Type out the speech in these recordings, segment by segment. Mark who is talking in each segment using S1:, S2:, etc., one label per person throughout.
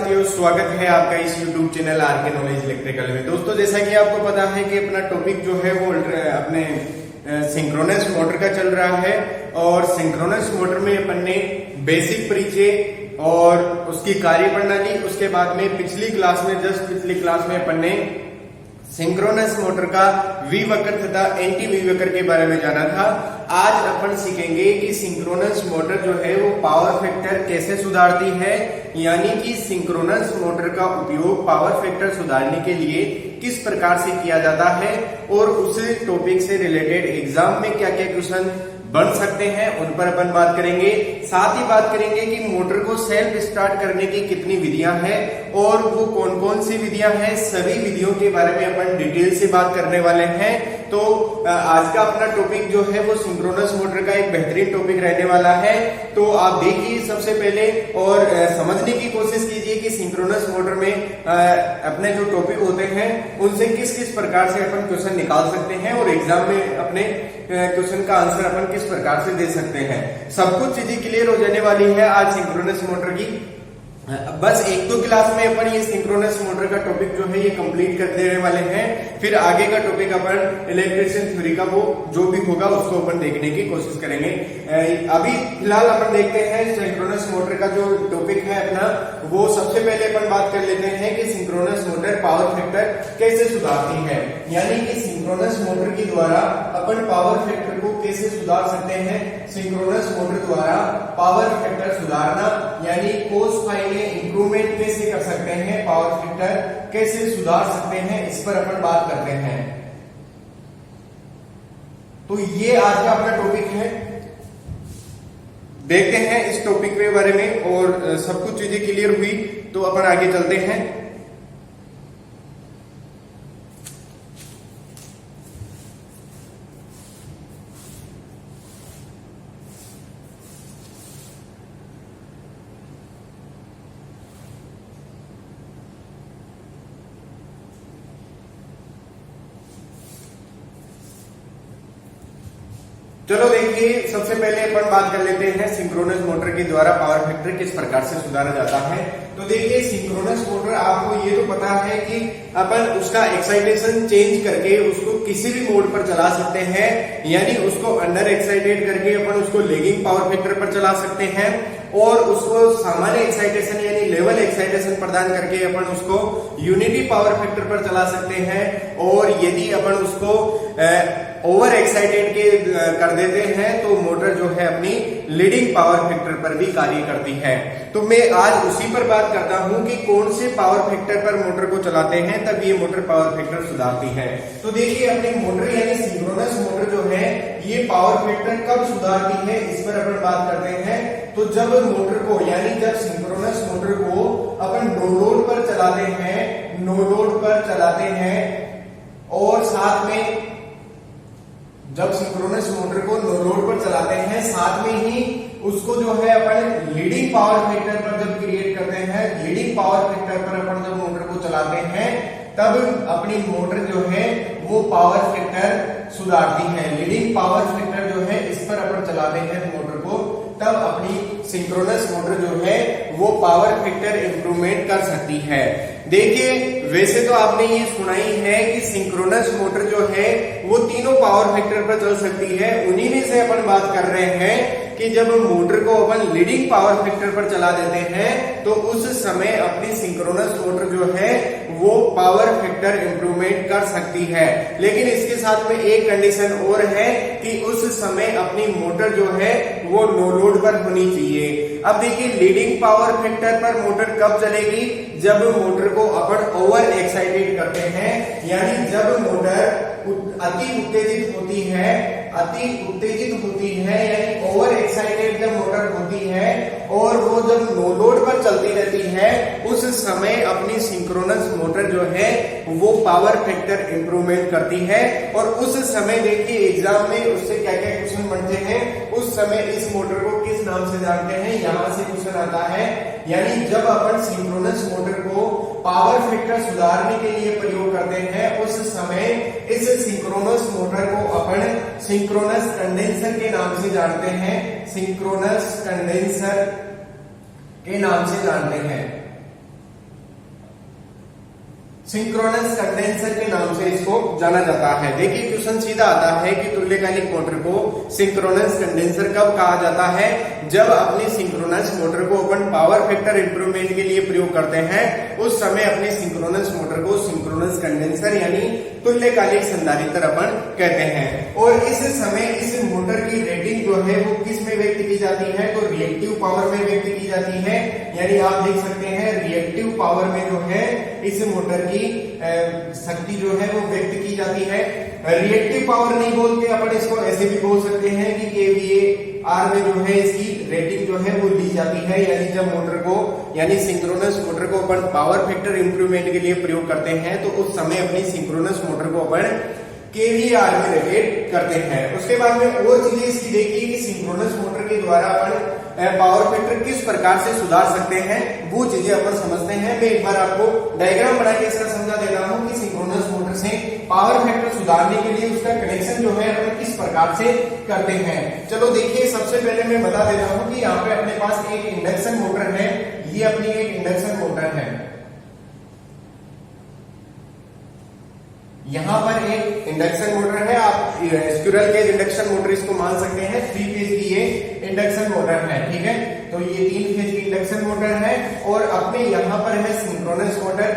S1: साथियों, स्वागत है आपका इस YouTube channel RK knowledge electrical में। दोस्तों, जैसा कि आपको पता है कि अपना टॉपिक जो है वो अपने सिंक्रोनस मोटर का चल रहा है और सिंक्रोनस मोटर में अपन ने बेसिक परिचय और उसकी कार्य प्रणाली, उसके बाद में पिछली क्लास में अपन ने सिंक्रोनस मोटर का वी वक्र तथा एंटी वी वक्र के बारे में जाना था। आज अपन सीखेंगे कि सिंक्रोनस मोटर जो है वो पावर फैक्टर कैसे सुधारती है, यानी कि सिंक्रोनस मोटर का उपयोग पावर फैक्टर सुधारने के लिए किस प्रकार से किया जाता है और उस टॉपिक से रिलेटेड एग्जाम में क्या क्या क्वेश्चन बन सकते हैं उन पर अपन बात करेंगे। साथ ही बात करेंगे कि मोटर को सेल्फ स्टार्ट करने की कितनी विधियां हैं और वो कौन कौन सी विधियां हैं, सभी विधियों के बारे में अपन डिटेल से बात करने वाले हैं। तो आज का अपना टॉपिक जो है वो सिंक्रोनस मोटर का एक बेहतरीन टॉपिक रहने वाला है। तो आप देखिए सबसे पहले और समझने की कोशिश कीजिए कि सिंक्रोनस मोटर में अपने जो टॉपिक होते हैं उनसे किस किस प्रकार से अपन क्वेश्चन निकाल सकते हैं और एग्जाम में अपने क्वेश्चन का आंसर अपन किस प्रकार से दे सकते हैं। सब कुछ चीजें क्लियर हो जाने वाली है आज सिंक्रोनस मोटर की। बस एक दो क्लास में अपन ये सिंक्रोनस मोटर का टॉपिक जो है ये कंप्लीट कर देने वाले हैं। फिर आगे का टॉपिक अपन इलेक्ट्रिशियन थ्योरी का वो जो भी होगा उसको अपन देखने की कोशिश करेंगे। अभी फिलहाल अपन देखते हैं सिंक्रोनस मोटर का जो टॉपिक है अपना, वो सबसे पहले अपन बात कर लेते हैं कि सिंक्रोनस मोटर पावर फैक्टर कैसे सुधारती है, यानी कि सिंक्रोनस मोटर के द्वारा अपन पावर फैक्टर को कैसे सुधार सकते हैं। सिंक्रोनस मोटर द्वारा पावर फैक्टर सुधारना यानी कोस फाई में इंप्रूवमेंट कैसे कर सकते हैं, पावर फैक्टर कैसे सुधार सकते हैं, इस पर अपन बात करते हैं। तो ये आज का अपना टॉपिक है, देखते हैं इस टॉपिक के बारे में और सब कुछ चीजें क्लियर हुई तो अपन आगे चलते हैं। चलो देखिए, सबसे पहले अपन बात कर लेते हैं सिंक्रोनस मोटर के द्वारा पावर फैक्टर किस प्रकार से सुधारा जाता है। तो देखिए, सिंक्रोनस मोटर आपको ये तो पता है कि अपन उसका एक्साइटेशन चेंज करके उसको किसी भी मोड पर चला सकते हैं, यानी उसको अंडर एक्साइटेड करके अपन उसको लेगिंग पावर फैक्टर पर चला सकते हैं और उसको सामान्य एक्साइटेशन यानी लेवल एक्साइटेशन प्रदान करके अपन उसको यूनिटी पावर फैक्टर पर चला सकते हैं। और यदि अपन उसको ओवर एक्साइटेड के कर देते हैं तो मोटर जो है अपनी लीडिंग पावर फैक्टर पर भी कार्य करती है। तो मैं आज उसी पर बात करता हूं कि कौन से पावर फैक्टर पर मोटर को चलाते हैं तब ये मोटर पावर फैक्टर सुधारती है। तो देखिए, अपनी मोटर यानी सिंक्रोनस मोटर जो है ये पावर फैक्टर कब सुधारती है, इस पर अपन बात करते हैं। तो जब मोटर को यानी जब सिंक्रोनस मोटर को अपन नो लोड पर चलाते हैं और साथ में जब सिंक्रोनस मोटर को नो लोड पर चलाते हैं, साथ में ही उसको जो है अपन लीडिंग पावर फैक्टर पर जब क्रिएट करते हैं, लीडिंग पावर फैक्टर पर अपन जब मोटर को चलाते हैं तब अपनी मोटर जो है वो पावर फैक्टर सुधारती है। लीडिंग पावर फैक्टर जो है इस पर अपन चलाते हैं मोटर को, तब अपनी सिंक्रोनस मोटर जो है वो पावर फैक्टर इंप्रूवमेंट कर सकती है। देखिए, वैसे तो आपने ये सुना ही है कि सिंक्रोनस मोटर जो है वो तीनों पावर फैक्टर पर चल सकती है। उन्हीं में से अपन बात कर रहे हैं कि जब मोटर को अपन लीडिंग पावर फैक्टर पर चला देते हैं तो उस समय अपनी सिंक्रोनस मोटर जो है वो पावर फैक्टर इंप्रूवमेंट कर सकती है। लेकिन इसके साथ में एक कंडीशन और है कि उस समय अपनी मोटर जो है वो नो लोड पर होनी चाहिए। अब देखिए, लीडिंग पावर फैक्टर पर मोटर कब चलेगी, जब मोटर को अपन ओवर एक्साइटेड करते हैं, यानी जब मोटर अति उत्तेजित होती है यानी ओवर एक्साइटेड जब मोटर होती है और वो जब नो लोड पर चलती रहती है, उस समय अपनी सिंक्रोनस मोटर जो है वो पावर फैक्टर इंप्रूवमेंट करती है। और उस समय देखिए एग्जाम में उससे क्या क्या क्वेश्चन बनते हैं, उस समय इस मोटर को किस नाम से जानते हैं, यहां से क्वेश्चन आता है। यानी जब अपन सिंक्रोनस मोटर को पावर फैक्टर सुधारने के लिए प्रयोग करते हैं, उस समय इस सिंक्रोनस मोटर को अपन सिंक्रोनस कंडेंसर के नाम से जानते हैं, सिंक्रोनस कंडेंसर के नाम से जानते हैं। सिंक्रोनस कंडेंसर के नाम से इसको जाना जाता है। देखिए क्वेश्चन सीधा आता है कि तुल्यकालिक मोटर को सिंक्रोनस कंडेंसर कब कहा जाता है? जब अपनी सिंक्रोनस मोटर को अपन पावर फैक्टर इंप्रूवमेंट के लिए प्रयोग करते हैं, उस समय अपने सिंक्रोनस मोटर को सिंक्रोनस कंडेंसर यानी तुल्यकालिक संधारित्र अपन कहते हैं। और इस समय इस मोटर की रेटिंग जो है वो किस में व्यक्त की जाती है? तो रिएक्टिव पावर में व्यक्त की जाती है। यानी आप देख सकते हैं रिएक्टिव पावर में जो है इस मोटर की शक्ति जो है वो व्यक्त की जाती है। रिएक्टिव पावर नहीं बोलते अपन, इसको ऐसे भी बोल सकते हैं कि kVAr में जो है इसकी रेटिंग जो है वो ली जाती है। यानी जब मोटर को यानी सिंक्रोनस मोटर को अपन पावर फैक्टर इंप्रूवमेंट के लिए प्रयोग करते हैं, तो उस समय अपनी सिंक्रोनस मोटर को अपन kVAr में रेटेड करते हैं। उसके बाद में और चीजें इसकी देखिए कि सिंक्रोनस मोटर के द्वारा अपन पावर फैक्टर किस प्रकार से सुधार सकते हैं, वो चीजें अपन समझते हैं। मैं एक बार आपको डायग्राम बना के इसका समझा दे रहा हूं कि सिंक्रोनस मोटर से पावर फैक्टर सुधारने के लिए उसका कनेक्शन जो है अपन किस प्रकार से करते हैं। चलो देखिए, सबसे पहले मैं बता दे रहा हूं कि यहाँ पे अपने पास एक इंडक्शन मोटर है। ये अपनी एक इंडक्शन मोटर है। यहां पर एक इंडक्शन मोटर है। आप स्क्विरल केज इंडक्शन मोटर इसको मान सकते हैं। 3 फेज की ये इंडक्शन मोटर है, ठीक है। तो ये 3 फेज की इंडक्शन मोटर है और अपने यहां पर है सिंक्रोनस मोटर।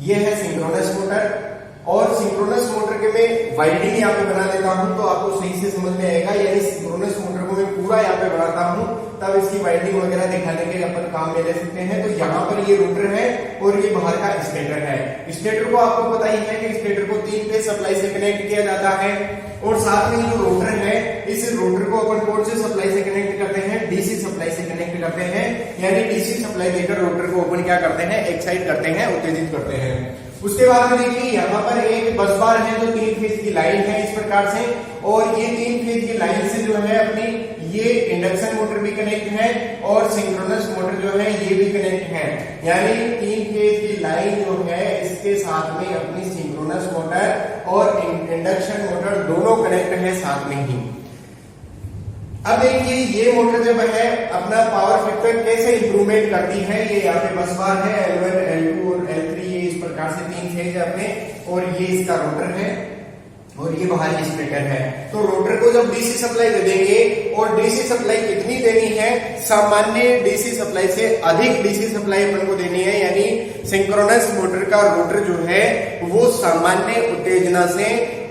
S1: ये है सिंक्रोनस मोटर। और सिंक्रोनस मोटर के मैं वाइंडिंग यहाँ पे बना देता हूं तो आपको सही से समझ में आएगा। यानी सिंक्रोनस मोटर को मैं पूरा यहाँ पे बनाता हूं, तब इसकी वाइंडिंग वगैरह दिखाने के अपन काम में ले सकते हैं। तो यहाँ पर ये रोटर है और ये बाहर का स्टेटर है। स्टेटर को आपको पता ही है कि स्टेटर को 3 फेज सप्लाई से कनेक्ट किया जाता है। और साथ में जो रोटर है, इस रोटर को अपन कौन से सप्लाई से कनेक्ट करते हैं? डीसी सप्लाई से कनेक्ट करते हैं। यानी डीसी सप्लाई देकर रोटर को अपन क्या करते हैं? एक्साइट करते हैं, उत्तेजित करते हैं। उसके बाद में देखिए यहाँ पर एक बस बार है जो 3 फेज की लाइन है इस प्रकार से। और ये 3 फेज की लाइन से जो है अपनी ये इंडक्शन मोटर भी कनेक्ट है और सिंक्रोनस मोटर जो है ये भी कनेक्ट है। यानी 3 फेज की लाइन जो है इसके साथ में अपनी सिंक्रोनस मोटर और इंडक्शन मोटर दोनों कनेक्ट है साथ में ही। अब देखिए ये मोटर जब है अपना पावर फैक्टर कैसे इंप्रूवमेंट करती है। ये यहाँ पे बस बार है L1, L2 और L3, ये इस प्रकार से 3 फेज है अपने। और ये इसका रोटर है और ये बाहरी स्टेटर है। तो रोटर को जब डीसी सप्लाई दे देंगे, और डीसी सप्लाई कितनी देनी है? सामान्य डीसी सप्लाई से अधिक डीसी सप्लाई अपन को देनी है। यानी सिंक्रोनस मोटर का रोटर जो है वो सामान्य उत्तेजना से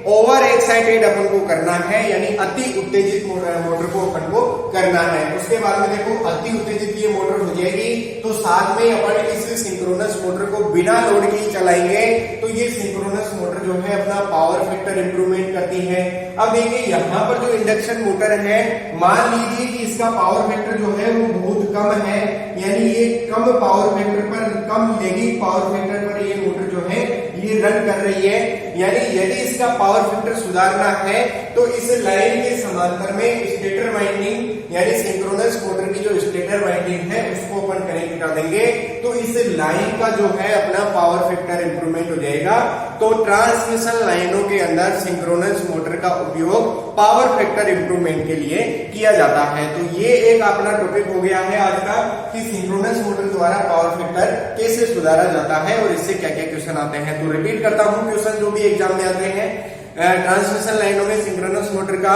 S1: ओवर एक्साइटेड अपन को करना है। यानी अति उत्तेजित मोटर को अपन को करना है। उसके बाद में देखो अति उत्तेजित ये मोटर हो जाएगी तो साथ में अपन इस सिंक्रोनस मोटर को बिना लोड के चलाएंगे तो ये सिंक्रोनस मोटर जो है अपना पावर फैक्टर इंप्रूवमेंट करती है। अब देखिए यहाँ पर जो इंडक्शन मोटर है, मान लीजिए कि इसका पावर फैक्टर जो है वो बहुत कम है। यानी ये कम पावर फैक्टर पर, कम लेगिंग पावर फैक्टर पर ये मोटर जो है ये रन कर रही है। यानी यदि इसका पावर फैक्टर सुधारना है तो इस लाइन के समांतर में स्टेटर वाइंडिंग यानी सिंक्रोनस मोटर की जो स्टेटर वाइंडिंग है उसको अपन कनेक्ट कर देंगे तो इस लाइन का जो है अपना पावर फैक्टर इंप्रूवमेंट हो जाएगा। तो ट्रांसमिशन लाइनों के अंदर सिंक्रोनस मोटर का उपयोग पावर फैक्टर इंप्रूवमेंट के लिए किया जाता है। तो ये एक अपना टॉपिक हो गया है आज का कि सिंक्रोनस मोटर द्वारा पावर फैक्टर कैसे सुधारा जाता है और इससे क्या क्या क्वेश्चन आते हैं। तो रिपीट करता हूं क्वेश्चन जो भी एग्जाम में आते हैं। ट्रांसमिशन लाइनों में सिंक्रोनस मोटर का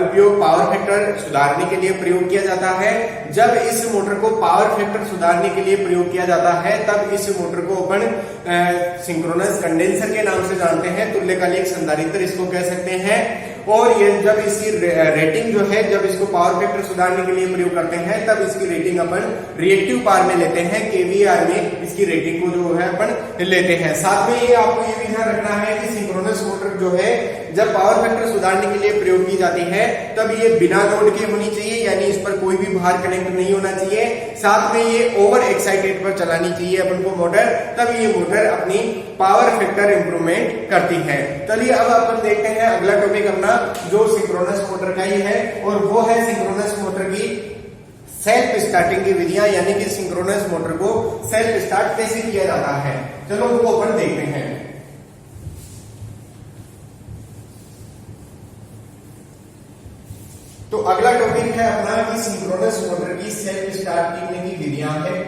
S1: उपयोग पावर फैक्टर सुधारने के लिए प्रयोग किया जाता है। जब इस मोटर को पावर फैक्टर सुधारने के लिए प्रयोग किया जाता है तब इस मोटर को अपन सिंक्रोनस कंडेंसर के नाम से जानते हैं, तुल्यकालिक संधारित्र इसको कह सकते हैं। और ये जब इसकी रेटिंग जो है, जब इसको पावर फैक्टर सुधारने के लिए प्रयोग करते हैं तब इसकी रेटिंग अपन रिएक्टिव पावर में लेते हैं, kVAr में इसकी रेटिंग को जो है अपन लेते हैं। साथ में ये आपको ये भी ध्यान रखना है कि सिंक्रोनस मोटर जो है जब पावर फैक्टर सुधारने के लिए प्रयोग की जाती है तब ये बिना लोड के होनी चाहिए। यानी इस पर कोई भी भार कनेक्ट नहीं होना चाहिए। साथ में ये ओवर एक्साइटेड पर चलानी चाहिए अपन को मोटर, तब ये मोटर अपनी पावर फैक्टर इंप्रूवमेंट करती है। चलिए अब अपन देखते हैं अगला टॉपिक अपना जो सिंक्रोनस मोटर का ही है और वो है सिंक्रोनस मोटर की सेल्फ स्टार्टिंग की विधियां। यानी कि सिंक्रोनस मोटर को सेल्फ स्टार्ट कैसे किया जाता है, चलो वो अपन देखते हैं। तो अगला टॉपिक है अपना कि सिंक्रोनस मोटर की सेल्फ स्टार्ट करने की विधियां हैं।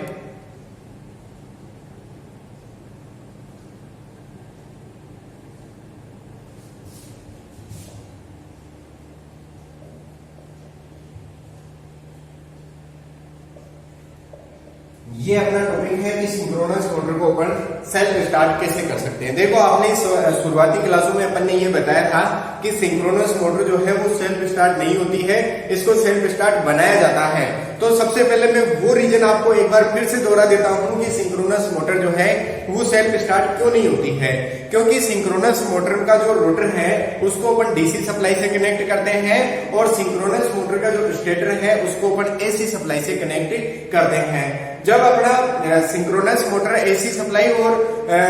S1: ये अपना टॉपिक है कि सिंक्रोनस मोटर को अपन सेल्फ स्टार्ट कैसे कर सकते हैं। देखो आपने शुरुआती क्लासों में अपन ने ये बताया था कि सिंक्रोनस मोटर जो है वो सेल्फ स्टार्ट नहीं होती है, इसको सेल्फ स्टार्ट बनाया जाता है। तो सबसे पहले मैं वो रीजन आपको एक बार फिर से दोहरा देता हूं कि सिंक्रोनस मोटर जो है वो सेल्फ स्टार्ट क्यों नहीं होती है। क्योंकि सिंक्रोनस मोटर का जो रोटर है उसको अपन डीसी सप्लाई से कनेक्ट करते हैं और सिंक्रोनस मोटर का जो स्टेटर है उसको अपन एसी सप्लाई से कनेक्ट करते हैं। जब अपना सिंक्रोनस मोटर एसी सप्लाई और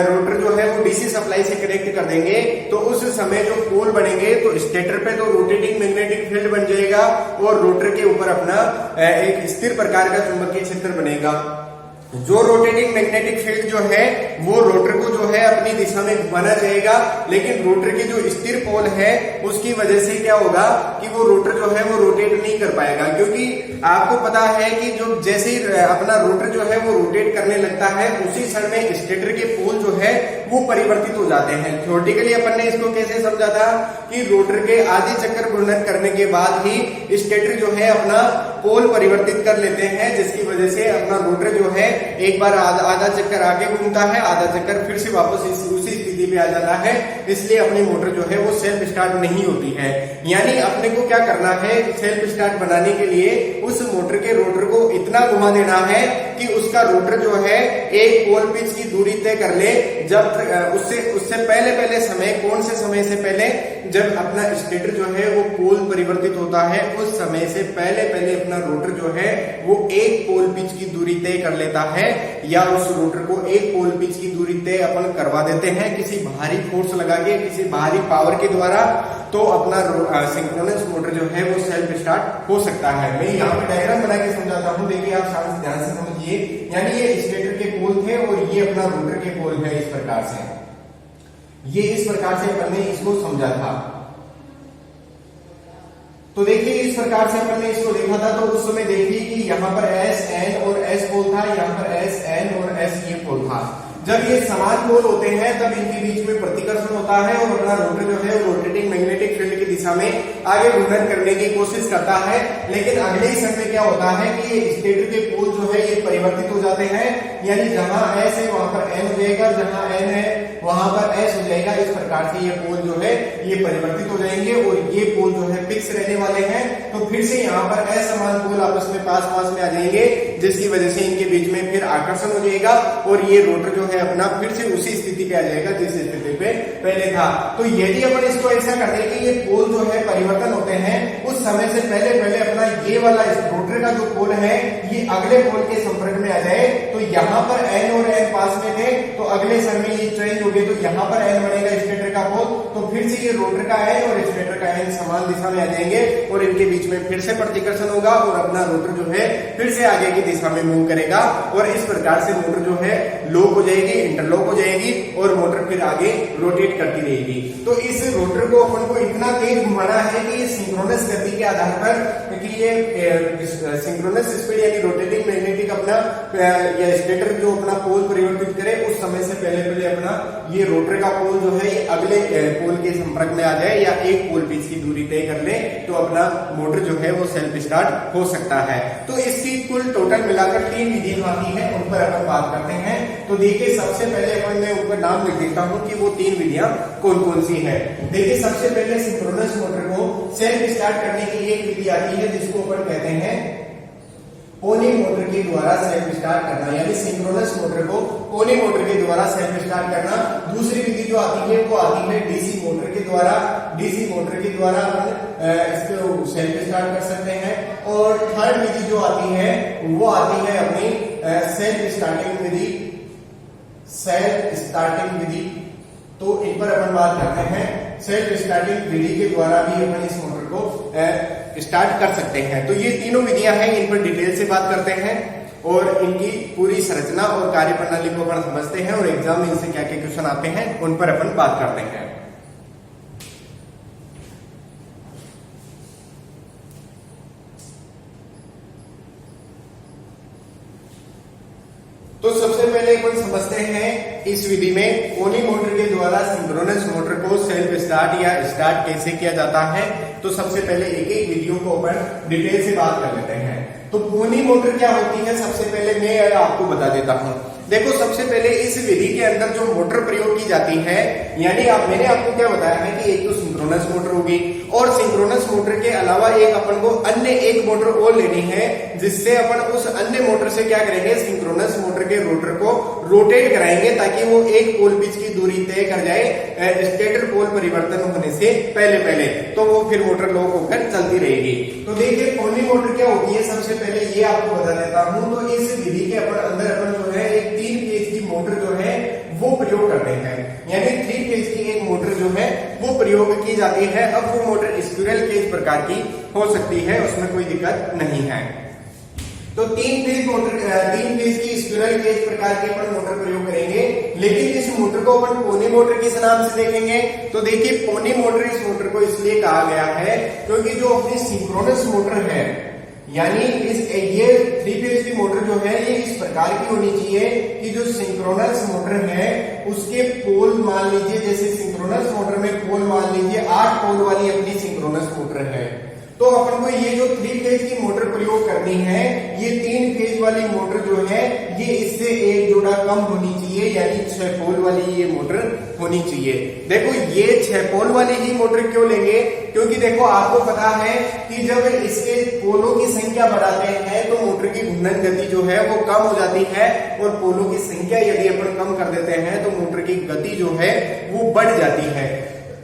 S1: रोटर जो है वो डीसी सप्लाई से कनेक्ट कर देंगे तो उस समय जो पोल बनेंगे तो स्टेटर पे तो रोटेटिंग मैग्नेटिक फील्ड बन जाएगा और रोटर के ऊपर अपना एक स्थिर प्रकार का चुंबकीय क्षेत्र बनेगा। जो रोटेटिंग मैग्नेटिक फील्ड जो है वो रोटर को जो है अपनी दिशा में घुमाना चाहेगा, लेकिन रोटर की जो स्थिर पोल है उसकी वजह से क्या होगा कि वो रोटर जो है वो रोटेट नहीं कर पाएगा। क्योंकि आपको पता है कि जो जैसे ही अपना रोटर जो है वो रोटेट करने लगता है उसी क्षण में स्टेटर के पोल जो है वो परिवर्तित हो जाते हैं। थ्योरेटिकली अपन ने इसको कैसे समझा था कि रोटर के आधे चक्कर घूर्णन करने के बाद ही स्टेटर जो है अपना पोल परिवर्तित कर लेते हैं, जिसकी वजह से अपना रोटर जो है एक बार आधा चक्कर आगे घूमता है, आधा चक्कर फिर से वापस उसी स्थिति पे आ जाता है। इसलिए अपनी मोटर जो है वो सेल्फ स्टार्ट नहीं होती है। यानी अपने को क्या करना है, सेल्फ स्टार्ट बनाने के लिए उस मोटर के रोटर को इतना घुमा देना है कि उसका रोटर जो है एक पोल पिच की दूरी तय कर ले। जब उससे पहले समय, कौन से समय से पहले, जब अपना स्टेटर जो है वो पोल परिवर्तित होता है उस समय से पहले अपना रोटर जो है वो एक पोल पिच की दूरी तय कर लेता है, या उस रोटर को एक पोल पिच की दूरी तय अपन करवा देते हैं किसी भारी फोर्स लगा के, किसी भारी पावर के द्वारा। तो अपना सिंक्रोनस मोटर जो है वो सेल्फ स्टार्ट हो सकता है। मैं यहाँ पे डायग्राम बना के समझाता हूँ, देखिए आप ध्यान से समझिए। यानी ये स्टेटर के पोल थे और ये अपना रोटर के पोल है। इस प्रकार से ये इस प्रकार से अपन ने इसको समझा था। तो देखिए इस प्रकार से अपन ने इसको देखा था। तो उस समय देखिए कि यहाँ पर एस एन और एस पोल था, यहाँ पर एस एन और एस ये पोल था। जब ये समान पोल होते हैं तब इनके बीच में प्रतिकर्षण होता है और अपना रोटर जो है रोटेटिंग मैग्नेटिक फील्ड की दिशा में आगे घूर्णन करने की कोशिश करता है। लेकिन अगले ही समय क्या होता है कि ये स्टेटर के पोल जो है ये परिवर्तित हो जाते हैं। यानी जहां एस है वहां पर एन हो जाएगा, जहां एन है वहां पर एस हो जाएगा। इस प्रकार से ये पोल जो है ये परिवर्तित हो जाएंगे और ये पोल जो है फिक्स रहने वाले हैं। तो फिर से यहाँ पर असमान पोल आपस में पास में आ जाएंगे, जिसकी वजह से इनके बीच में फिर आकर्षण हो जाएगा और ये रोटर जो है अपना फिर से उसी स्थिति पे आ जाएगा जिस स्थिति पे पहले था। तो यदि अपन इसको ऐसा कर दें कि ये पोल जो है परिवर्तन होते हैं उस समय से पहले अपना ये वाला रोटर का जो पोल है ये अगले पोल के संपर्क में आ जाए, तो यहाँ पर एन और एन पास में थे तो अगले समय ये चेंज हो गए, तो यहाँ पर एन बनेगा स्टेटर का पोल, तो फिर से ये रोटर का एन और स्टेटर का एन समान दिशा में आ जाएंगे और इनके बीच में फिर से प्रतिकर्षण होगा और अपना रोटर जो है फिर से आगे की दिशा में मूव करेगा और इस प्रकार से मोटर जो है लॉक हो जाएगी, इंटरलॉक हो जाएगी और मोटर फिर आगे रोटेट करती रहेगी। तो इस रोटर को अपन को इतना तेज घुमाना है कि ये सिंक्रोनस गति के आधार पर कि ये सिंक्रोनस स्पीड यानी रोटेटिंग मैग्नेटिक अपना या स्टेटर जो अपना पोल परिवर्तित करे उस समय से पहले अपना ये रोटर का पोल जो है ये अगले पोल के संपर्क में आ जाए या एक पोल पिच की दूरी तय कर ले, तो अपना मोटर जो है वो सेल्फ स्टार्ट हो सकता है। तो इसकी कुल टोटल मिलाकर 3 विधियां आती है, उन पर अपन बात करते हैं। तो देखिए सबसे पहले अपन मैं ऊपर नाम लिख देता हूं कि वो 3 विधियां कौन कौन सी है। देखिए सबसे पहले सिंक्रोनस मोटर को सेल्फ स्टार्ट करने की एक विधि आती है जिसको अपन कहते हैं पोनी मोटर के द्वारा सेल्फ स्टार्ट करना, यानी सिंक्रोनस मोटर को पोनी मोटर के द्वारा सेल्फ स्टार्ट करना। दूसरी विधि जो आती है वो आती है डीसी मोटर के द्वारा। डीसी मोटर के द्वारा अपन इसको सेल्फ स्टार्ट कर सकते हैं। और थर्ड विधि जो आती है वो आती है अपनी सेल्फ स्टार्टिंग विधि, सेल्फ स्टार्टिंग विधि। तो इन पर अपन बात करते हैं। सेल्फ स्टार्टिंग विधि के द्वारा भी अपन इस मोटर को स्टार्ट कर सकते हैं। तो ये तीनों विधियां हैं, इन पर डिटेल से बात करते हैं और इनकी पूरी संरचना और कार्य प्रणाली को अपन समझते हैं और एग्जाम में इनसे क्या क्या क्वेश्चन आते हैं उन पर अपन बात करते हैं। तो सबसे पहले अपन समझते हैं इस विधि में पोनी मोटर के द्वारा सिंक्रोनस मोटर को सेल्फ स्टार्ट या स्टार्ट कैसे किया जाता है। तो सबसे पहले एक एक विधियों को अपन डिटेल से बात कर लेते हैं। तो पोनी मोटर क्या होती है, सबसे पहले मैं आपको बता देता हूं। देखो, सबसे पहले इस विधि के अंदर जो मोटर प्रयोग की जाती है, यानी मैंने आपको क्या बताया है कि एक तो सिंक्रोनस मोटर होगी और सिंक्रोनस मोटर के अलावा एक अपन को अन्य एक मोटर और लेनी है, जिससे अपन उस अन्य मोटर से क्या करेंगे, सिंक्रोनस मोटर के रोटर को रोटेट कराएंगे ताकि वो एक पोल पिच की दूरी तय कर जाए स्टेटर पोल परिवर्तन होने से पहले तो वो फिर मोटर लॉक होकर चलती रहेगी। तो देखिए पोनी मोटर क्या होती है, सबसे पहले ये आपको बता देता हूं। तो इस विधि के अंदर अपन जो है एक 3 फेज की मोटर जो है वो प्रयोग करते हैं, यानी 3 फेज की एक मोटर जो है वो प्रयोग की जाती है। अब वो मोटर स्क्विरल केज प्रकार की हो सकती है, उसमें कोई दिक्कत नहीं है। तो 3 फेज की स्क्विरल केज प्रकार की अपन मोटर प्रयोग करेंगे, लेकिन इस मोटर को अपन पोनी मोटर किस नाम से देखेंगे। तो देखिए, पोनी मोटर इस मोटर को इसलिए कहा गया है क्योंकि जो अपनी सिंक्रोनस मोटर है, यानी ये 3 फेज की मोटर जो है ये इस प्रकार की होनी चाहिए कि जो सिंक्रोनस मोटर है उसके पोल मान लीजिए, जैसे सिंक्रोनस मोटर में पोल मान लीजिए 8 पोल वाली अपनी सिंक्रोनस मोटर है, तो अपन को ये जो 3 फेज की मोटर प्रयोग करनी है, ये 3 फेज वाली मोटर जो है ये इससे एक जोड़ा कम होनी चाहिए, यानी 6 पोल वाली ये मोटर होनी चाहिए। देखो, ये 6 पोल वाली ही मोटर क्यों लेंगे, क्योंकि देखो आपको पता है कि जब इसके पोलों की संख्या बढ़ाते हैं तो मोटर की घूर्णन गति जो है वो कम हो जाती है, और पोलों की संख्या यदि अपन कम कर देते हैं तो मोटर की गति जो है वो बढ़ जाती है।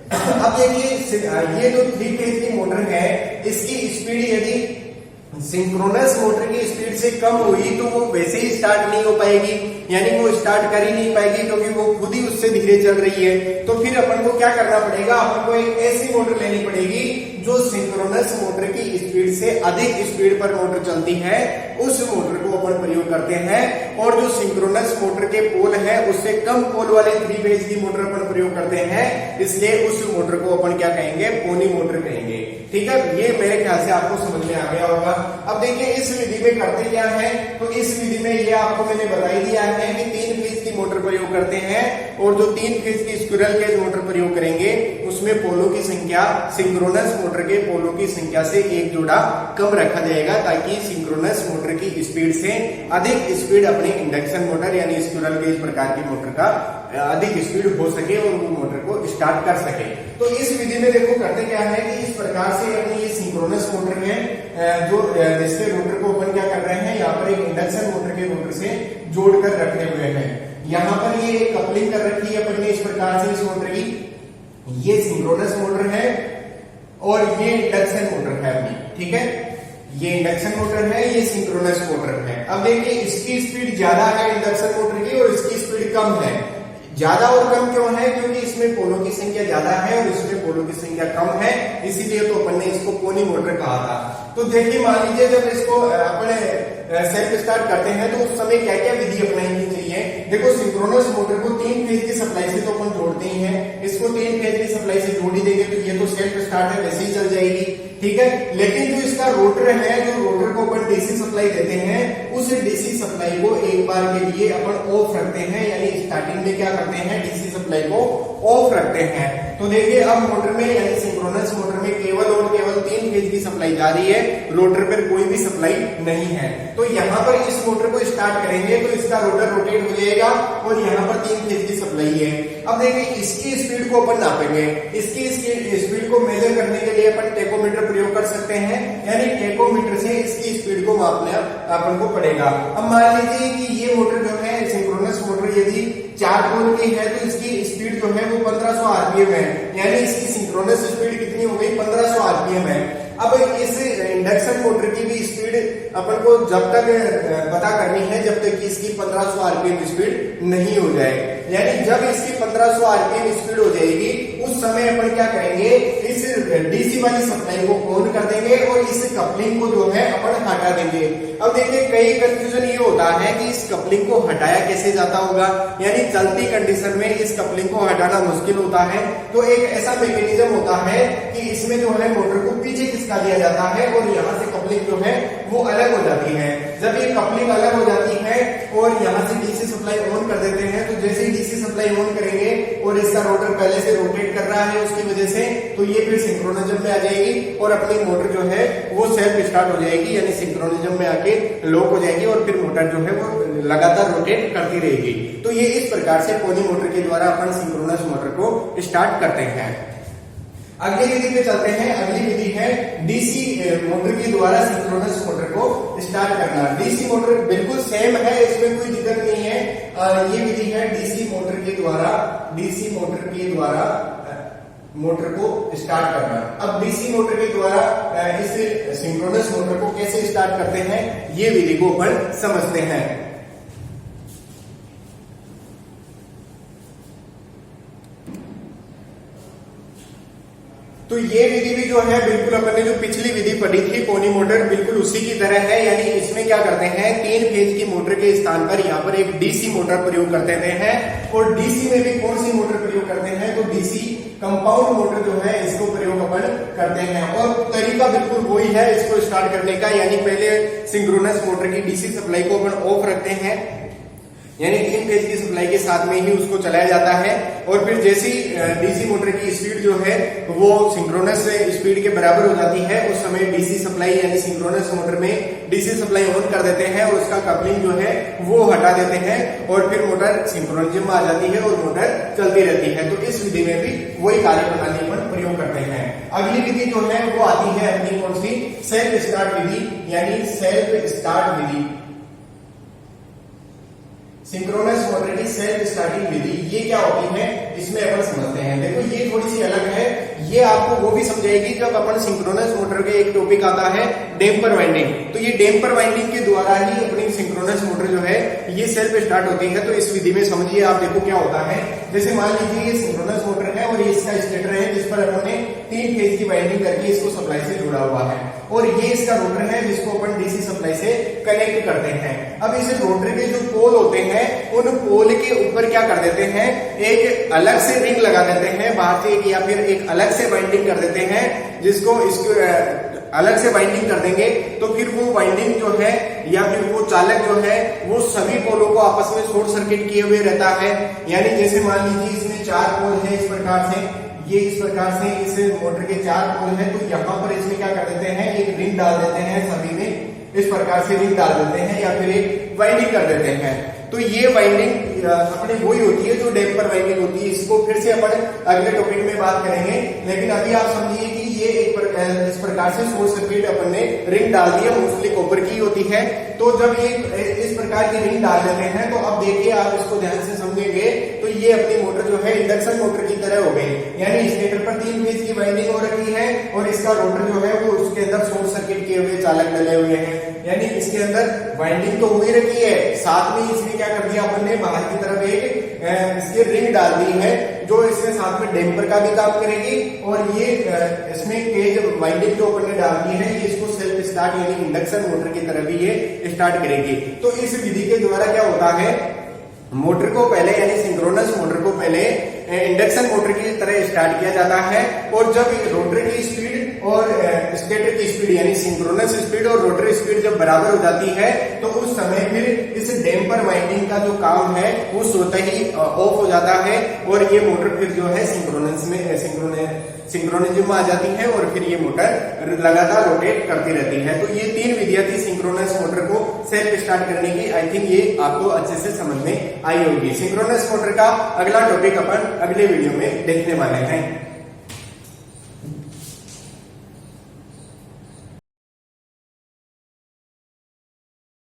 S1: अब देखिए, ये जो 3 फेज की मोटर है इसकी स्पीड यदि सिंक्रोनस मोटर की स्पीड से कम हुई तो वो वैसे ही स्टार्ट नहीं हो पाएगी, यानी वो स्टार्ट कर ही नहीं पाएगी क्योंकि वो खुद ही उससे धीरे चल रही है। तो फिर अपन को क्या करना पड़ेगा, अपन को एक ऐसी मोटर लेनी पड़ेगी जो सिंक्रोनस मोटर की स्पीड से अधिक स्पीड पर मोटर चलती है, उस मोटर को अपन प्रयोग करते हैं। और जो सिंक्रोनस मोटर के पोल है उससे कम पोल वाले 3 फेज की मोटर अपन प्रयोग करते हैं, इसलिए उस मोटर को अपन क्या कहेंगे, पोनी मोटर कहेंगे। ठीक है, ये मेरे ख्याल से आपको समझ में आ गया होगा। अब देखिए, इस विधि में करते क्या है, तो इस विधि में ये आपको मैंने बता ही दिया है कि 3 फेज की मोटर प्रयोग करते हैं, और जो 3 फेज की स्क्विरल केज मोटर प्रयोग करेंगे उसमें पोलों की संख्या सिंक्रोनस मोटर के पोलों की संख्या से एक जोड़ा कम रखा जाएगा, ताकि सिंक्रोनस मोटर की स्पीड से अधिक स्पीड अपनी इंडक्शन मोटर यानी स्क्विरल केज प्रकार की मोटर का अधिक स्पीड हो सके और वो मोटर को स्टार्ट कर सके। तो इस विधि में देखो करते क्या है कि इस प्रकार से अपनी ये सिंक्रोनस मोटर है जो जिसके रोटर को अपन क्या कर रहे हैं, यहाँ पर एक इंडक्शन मोटर के रोटर से जोड़कर रखे हुए हैं। यहाँ पर ये कपलिंग कर रखी है अपन ने इस प्रकार से इस मोटर की, ये सिंक्रोनस मोटर है और ये इंडक्शन मोटर है अपनी। ठीक है, ये इंडक्शन मोटर है, ये सिंक्रोनस मोटर है। अब देखिए, इसकी स्पीड ज्यादा है इंडक्शन मोटर की और इसकी स्पीड कम है। ज्यादा और कम क्यों है, क्योंकि इसमें पोलों की संख्या ज्यादा है और इसमें पोलों की संख्या कम है, इसीलिए तो अपन ने इसको पोनी मोटर कहा था। तो देखिए, मान लीजिए जब इसको अपने सेल्फ स्टार्ट करते हैं तो उस समय क्या क्या विधि अपनानी चाहिए। देखो, सिंक्रोनस मोटर को 3 फेज की सप्लाई से तो अपन जोड़ते ही हैं, इसको 3 फेज की सप्लाई से जोड़ ही देंगे तो ये तो सेल्फ स्टार्ट है, वैसे ही चल जाएगी। ठीक है, लेकिन जो इसका रोटर है, जो रोटर को अपन डीसी सप्लाई देते हैं, उस डीसी सप्लाई को एक बार के लिए अपन ऑफ रखते हैं, यानी स्टार्टिंग में क्या करते हैं, डीसी सप्लाई को ऑफ रखते हैं। तो देखिए, अब मोटर में यानी सिंक्रोनस मोटर में केवल और केवल 3 फेज की सप्लाई जा रही है, रोटर पर कोई भी सप्लाई नहीं है। तो यहाँ पर इस मोटर को स्टार्ट करेंगे तो इसका रोटर रोटेट हो जाएगा और यहाँ पर 3 फेज की सप्लाई है। अब देखिए, इसकी स्पीड को अपन नापेंगे, इसकी स्पीड को मेजर करने के लिए अपन टेकोमीटर प्रयोग कर सकते हैं, यानी टेकोमीटर से इसकी स्पीड को मापना अपन को पड़ेगा। अब मान लीजिए कि ये मोटर जो है सिंक्रोनस मोटर यदि 4 पोल की है तो इसकी स्पीड जो है वो 1500 आरपीएम है, यानी इसकी सिंक्रोनस स्पीड कितनी हो गई, 1500 आरपीएम है। अब इस इंडक्शन मोटर की भी स्पीड अपन को जब तक पता करनी है जब तक कि इसकी 1500 आरपीएम स्पीड नहीं हो जाए, यानी जब इसकी 1500 आरपीएम स्पीड हो जाएगी उस समय अपन क्या करेंगे, इस डीसी वाली सप्लाई को ऑन कर देंगे और इस कपलिंग को जो है अपन हटा देंगे। अब देखिए, कई कंफ्यूजन ये होता है कि इस कपलिंग को हटाया कैसे जाता होगा, यानी चलती कंडीशन में इस कपलिंग को हटाना मुश्किल होता है। तो एक ऐसा मैकेनिज्म होता है कि इसमें जो है मोटर को पीछे खिसका दिया जाता है और यहाँ से कपलिंग जो है वो अलग हो जाती है। जब ये कपलिंग अलग हो जाती है और यहाँ से डीसी सप्लाई ऑन कर देते हैं। तो जैसे ही डीसी सप्लाई ऑन करेंगे और इसका रोटर पहले से रोटेट कर रहा है उसकी वजह से, तो ये फिर सिंक्रोनिज्म में आ जाएगी और अपनी मोटर जो है वो सेल्फ स्टार्ट हो जाएगी, यानी सिंक्रोनिज्म में आके लॉक हो जाएगी और फिर मोटर जो है वो लगातार रोटेट करती रहेगी। तो ये इस प्रकार से पोनी मोटर के द्वारा अपन सिंक्रोनस मोटर को स्टार्ट करते हैं। अगली विधि पे चलते हैं। अगली विधि है डीसी मोटर के द्वारा सिंक्रोनस मोटर को स्टार्ट करना। डीसी मोटर बिल्कुल सेम है, इसमें कोई दिक्कत नहीं है। ये विधि है डीसी मोटर के द्वारा मोटर को स्टार्ट करना। अब डीसी मोटर के द्वारा इस सिंक्रोनस मोटर को कैसे स्टार्ट करते हैं, ये विधि को अपन समझते हैं। तो ये विधि भी जो है बिल्कुल अपन ने जो पिछली विधि पढ़ी थी पोनी मोटर, बिल्कुल उसी की तरह है। यानी इसमें क्या करते हैं, 3 फेज की मोटर के स्थान पर यहाँ पर एक डीसी मोटर प्रयोग कर देते हैं। और डीसी में भी कौन सी मोटर प्रयोग करते हैं, तो डीसी कंपाउंड मोटर जो है इसको प्रयोग अपन करते हैं। और तरीका बिल्कुल वही है इसको स्टार्ट करने का, यानी पहले सिंक्रोनस मोटर की डीसी सप्लाई को अपन ऑफ रखते हैं, यानी 3 फेज की सप्लाई के साथ में ही उसको चलाया जाता है। और फिर जैसी डीसी मोटर की स्पीड जो है वो सिंक्रोनस स्पीड के बराबर हो जाती है, उस समय डीसी सप्लाई यानी सिंक्रोनस मोटर में डीसी सप्लाई ऑन कर देते हैं और उसका कपलिंग जो है वो हटा देते हैं और फिर मोटर सिंक्रोनिज्म में आ जाती है और मोटर चलती रहती है। तो इस विधि में भी वही कार्य प्रणाली पर प्रयोग करते हैं। अगली विधि जो है वो आती है अपनी कौन सी, सेल्फ स्टार्ट विधि, यानी सेल्फ स्टार्ट विधि, सिंक्रोनस मोटर की सेल्फ स्टार्टिंग विधि। ये क्या होती है, इसमें अपन समझते हैं। देखो ये थोड़ी सी अलग है, ये आपको वो भी समझाएगी जब अपन सिंक्रोनस मोटर के एक टॉपिक आता है डैम्पर वाइंडिंग। तो ये डैम्पर वाइंडिंग के द्वारा ही अपनी सिंक्रोनस मोटर जो है ये सेल्फ स्टार्ट होती है। तो इस विधि में समझिए आप, देखो क्या होता है। जैसे मान लीजिए ये सिंक्रोनस मोटर है और ये इसका स्टेटर है जिस पर अपन ने 3 फेज की वाइंडिंग करके इसको सप्लाई से जुड़ा हुआ है, और ये इसका रोटर है जिसको अपन डीसी सप्लाई से कनेक्ट करते हैं। अब इस रोटर के जो पोल होते हैं उन पोल के ऊपर क्या कर देते हैं, एक अलग से रिंग लगा देते हैं बाहर से, या फिर एक अलग से वाइंडिंग कर देते हैं, जिसको इसको अलग से वाइंडिंग कर देंगे तो फिर वो वाइंडिंग जो है या फिर वो चालक जो है वो सभी पोलों को आपस में शॉर्ट सर्किट किए हुए रहता है। यानी जैसे मान लीजिए इसमें 4 पोल है इस प्रकार से, ये इस प्रकार से इस मोटर के 4 पोल है, तो यहाँ पर इसमें क्या कर देते हैं, एक रिंग डाल देते हैं, सभी में इस प्रकार से रिंग डाल देते हैं या फिर एक वाइंडिंग कर देते हैं। तो ये वाइंडिंग अपने वही होती है जो डैम्पर वाइंडिंग होती है। इसको फिर से अपन अगले टॉपिक में बात करेंगे, लेकिन अभी आप समझिए कि ये इस प्रकार से शॉर्ट सर्किट अपन ने रिंग डाल दी है, मोस्टली कॉपर की होती है। तो जब ये इस प्रकार की रिंग डाल देते हैं तो अब देखिए आप इसको ध्यान से समझेंगे तो ये अपनी मोटर जो है इंडक्शन मोटर की तरह हो गई। यानी स्टेटर पर 3 फेज की वाइंडिंग हो रखी है और इसका रोटर जो है वो उसके अंदर शॉर्ट सर्किट किए हुए चालक डले हुए हैं। यानी इसके अंदर वाइंडिंग तो हो ही रखी है, साथ में इसमें क्या कर दिया अपन ने, बाहर की तरफ एक इसके रिंग डाल दी है जो इसके साथ में डैम्पर का भी काम करेगी। और ये इसमें केज वाइंडिंग जो अपन ने डाल दी है ये इसको सेल्फ स्टार्ट यानी इंडक्शन मोटर की तरह भी ये स्टार्ट करेगी। तो इस विधि के द्वारा क्या होता है, मोटर को पहले यानी सिंक्रोनस मोटर को पहले इंडक्शन मोटर की तरह स्टार्ट किया जाता है, और जब रोटर की स्पीड और स्टेटर की स्पीड यानी सिंक्रोनस स्पीड और रोटर स्पीड जब बराबर हो जाती है तो उस समय फिर इस डैम्पर वाइंडिंग का जो काम है वो स्वतः ही ऑफ हो जाता है और ये मोटर फिर जो है सिंक्रोनिज्म में आ जाती है और फिर ये मोटर लगातार रोटेट करती रहती है। तो ये 3 विधियां थी सिंक्रोनस मोटर को सेल्फ स्टार्ट करने की। आई थिंक ये आपको अच्छे से समझ में आई होगी। सिंक्रोनस मोटर का अगला टॉपिक अपन अगले वीडियो में देखने वाले हैं।